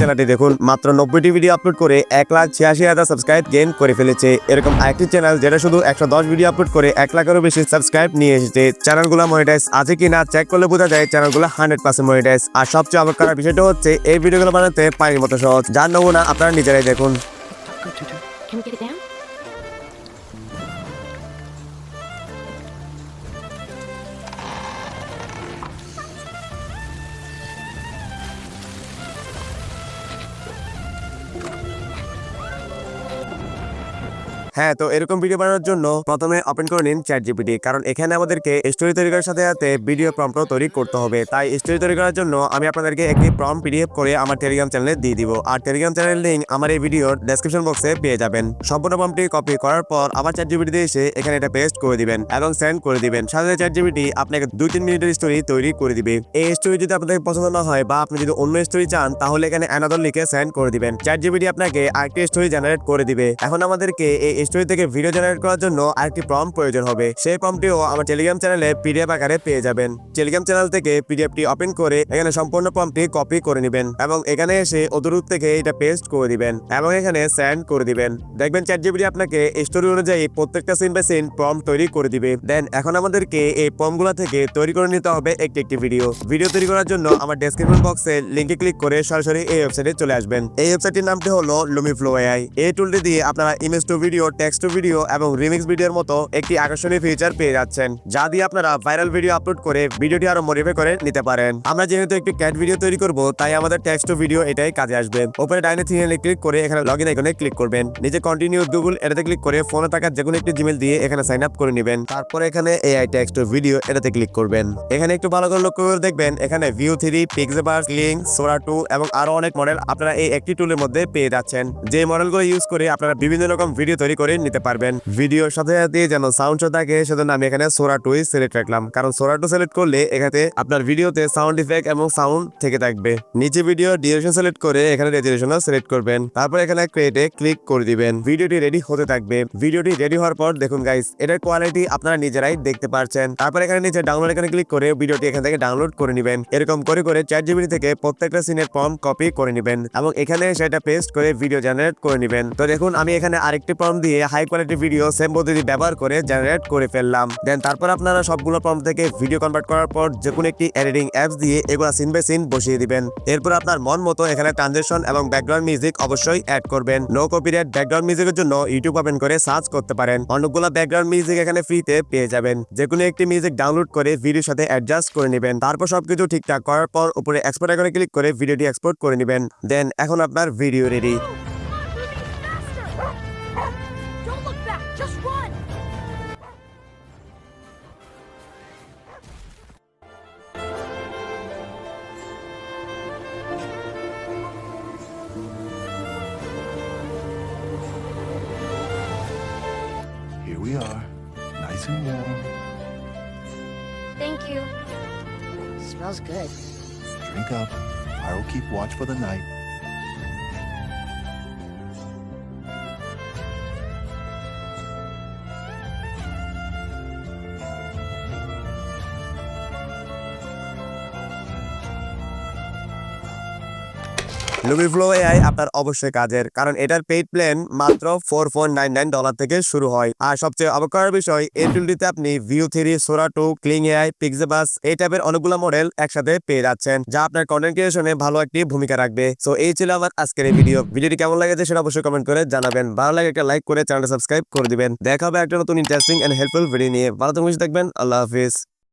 চ্যানেলটি দেখুন মাত্র 90টি ভিডিও আপলোড করে 1,86,000 সাবস্ক্রাইব গেইন করে ফেলেছে। এরকম আরেকটি চ্যানেল যেটা শুধু 110 ভিডিও আপলোড করে 1 লাখেরও বেশি সাবস্ক্রাইব নিয়ে এসেছে। চ্যানেলগুলো মনিটাইজ আছে কিনা চেক করলে বোঝা যায় চ্যানেলগুলো 100% মনিটাইজ। আর সবচেয়ে অবাক করার বিষয়টা হচ্ছে এই ভিডিওগুলো বানাতে পানির মতো সহজ, যার নমুনা আপনারা নিজেরাই দেখুন। Can we get it down? হ্যাঁ, তো এরকম ভিডিও বানানোর জন্য প্রথমে ওপেন করে নিন ChatGPT, কারণ এখানে আমাদেরকে স্টোরি তৈরি করার সাথে সাথে ভিডিও প্রম্পটও তৈরি করতে হবে। তাই স্টোরি তৈরি করার জন্য আমি আপনাদেরকে একটি প্রম্পট PDF করে আমার টেলিগ্রাম চ্যানেলে দিয়ে দিব। আর টেলিগ্রাম চ্যানেলের লিংক আমার এই ভিডিওর ডেসক্রিপশন বক্সে পেয়ে যাবেন। সম্পূর্ণ প্রম্পটটি কপি করার পর আবার ChatGPT দিয়ে এসে এখানে এটা পেস্ট করে দিবেন এবং সেন্ড করে দিবেন। সাথে ChatGPT আপনাকে 2-3 মিনিটের স্টোরি তৈরি করে দিবে। এই স্টোরি যদি আপনাদের পছন্দ না হয় বা আপনি যদি অন্য স্টোরি চান তাহলে এখানে অ্যানাদার লিখে সেন্ড করে দিবেন। ChatGPT আপনাকে আরেকটি স্টোরি জেনারেট করে দিবে। এখন আমাদেরকে এই স্টোরি থেকে ভিডিও জেনারেট করার জন্য আরেকটি প্রম্পট প্রয়োজন হবে। সেই প্রম্পটটিও আমার টেলিগ্রাম চ্যানেলে PDF আকারে পেয়ে যাবেন। টেলিগ্রাম চ্যানেল থেকে PDFটি ওপেন করে এখানে সম্পূর্ণ প্রম্পটটি কপি করে নেবেন এবং এখানে এসে অদূর থেকে এটা পেস্ট করে দিবেন এবং এখানে সেন্ড করে দিবেন। দেখবেন ChatGPT আপনাকে স্টোরি অনুযায়ী প্রত্যেকটা সিন বাই সিন প্রম্পট তৈরি করে দিবে। দেন এখন আমাদেরকে এই প্রম্পটগুলো থেকে তৈরি করে নিতে হবে একটি ভিডিও তৈরি করার জন্য আমার ডেসক্রিপশন বক্সে লিংকে ক্লিক করে সরাসরি এই ওয়েবসাইটে চলে আসবেন। এই ওয়েবসাইটের নামটি হলো Lumiflow AI। এই টুলটি দিয়ে আপনারা image to video, text to video এবং রিমিক্স ভিডিওর মতো একটি আকর্ষণীয় ফিচার পেয়ে যাচ্ছেন, যা দিয়ে আপনারা ভাইরাল ভিডিও আপলোড করে ভিডিওটি আরো মডিফাই করে নিতে পারেন। আমরা যেহেতু একটি ক্যাট ভিডিও তৈরি করব তাই আমাদের টেক্সট টু ভিডিও এটাই কাজে আসবে। উপরে ডাইনে থিনে ক্লিক করে এখানে লগইন আইকনে ক্লিক করবেন। নিচে কন্টিনিউ গুগল এটাতে ক্লিক করে ফোনে থাকা যেকোনো একটি জিমেল দিয়ে এখানে সাইন আপ করে নেবেন। তারপরে এখানে AI টেক্সট টু ভিডিও এটাতে ক্লিক করবেন। এখানে একটু ভালো করে লক্ষ্য করে দেখবেন এখানে View 3, Pixabay, Kling, Sora 2 এবং আরো অনেক মডেল আপনারা এই একটি টুলের মধ্যে পেয়ে যাচ্ছেন, যে মডেলগুলো ইউজ করে আপনারা বিভিন্ন রকম ভিডিও তৈরি করে নিতে পারবেন। ভিডিওর সাথে সাথে যেন সাউন্ড শো থাকে সেজন্য আমি এখানে Sora 2 সিলেক্ট রাখলাম, কারণ Sora 2 সিলেক্ট করলে এখানে আপনার ভিডিওতে সাউন্ড ইফেক্ট এবং সাউন্ড থেকে থাকবে। নিচে ভিডিও ডিউরেশন সিলেক্ট করে এখানে রেজোলিউশনও সিলেক্ট করবেন। তারপর এখানে ক্রিয়েটে ক্লিক করে দিবেন। ভিডিওটি রেডি হতে থাকবে। ভিডিওটি রেডি হওয়ার পর দেখুন গাইস, এটার কোয়ালিটি আপনারা নিজেরাই দেখতে পারছেন। তারপর এখানে নিচে ডাউনলোড এখানে ক্লিক করে ভিডিওটি এখান থেকে ডাউনলোড করে নেবেন। এরকম করে করে ChatGPT থেকে প্রত্যেকটা সিনের প্রম্পট কপি করে নেবেন এবং এখানে সেটা পেস্ট করে ভিডিও জেনারেট করে নেবেন। তো দেখুন আমি এখানে আরেকটি প্রম্পট দিয়ে হাই কোয়ালিটি ভিডিও সেম পদ্ধতি ব্যবহার করে জেনারেট করে ফেললাম। দেন তারপর আপনারা সবগুলো প্রম্পট থেকে ভিডিও কনভার্ট করার পর যে কোনো একটি এডিটিং অ্যাপস দিয়ে এগুলা সিন বাই সিন বসিয়ে দিবেন। এরপর আপনার মন মতো এখানে ট্রানজিশন এবং ব্যাকগ্রাউন্ড মিউজিক অবশ্যই অ্যাড করবেন। নো কপিরাইট ব্যাকগ্রাউন্ড মিউজিকের জন্য ইউটিউব ওপেন করে সার্চ করতে পারেন। অনেকগুলো ব্যাকগ্রাউন্ড মিউজিক এখানে ফ্রিতে পেয়ে যাবেন। যে কোনো একটি মিউজিক ডাউনলোড করে ভিডিওর সাথে অ্যাডজাস্ট করে নেবেন। তারপর সবকিছু ঠিকঠাক করার পর উপরে এক্সপোর্ট আইকনে ক্লিক করে ভিডিওটি এক্সপোর্ট করে নেবেন। দেন এখন আপনার video ready. Don't look back, just run! Here we are, nice and warm. Thank you. Smells good. Drink up. I will keep watch for the night. Lumiflow AI আপনার অবশ্যই কাজের, কারণ এটার পেইড প্ল্যান মাত্র $4.99 থেকে শুরু হয়। আর সবচেয়ে অবাক করার বিষয়, এই টুলটিতে আপনি View 3, Sora 2, Kling AI, Pixabay এই টাইপের অনেকগুলো মডেল একসাথে পেয়ে যাচ্ছেন, যা আপনার কন্টেন্ট ক্রিয়েশনে ভালো একটি ভূমিকা রাখবে। সো এই ছিল আমার আজকের এই ভিডিওটি কেমন লেগেছে সেটা অবশ্যই কমেন্ট করে জানাবেন। ভালো লাগে একটা লাইক করে চ্যানেলটা সাবস্ক্রাইব করে দিবেন। দেখা হবে একটা নতুন ইন্টারেস্টিং এন্ড হেল্পফুল ভিডিও নিয়ে। ভালো থাকবেন, আল্লাহ হাফেজ।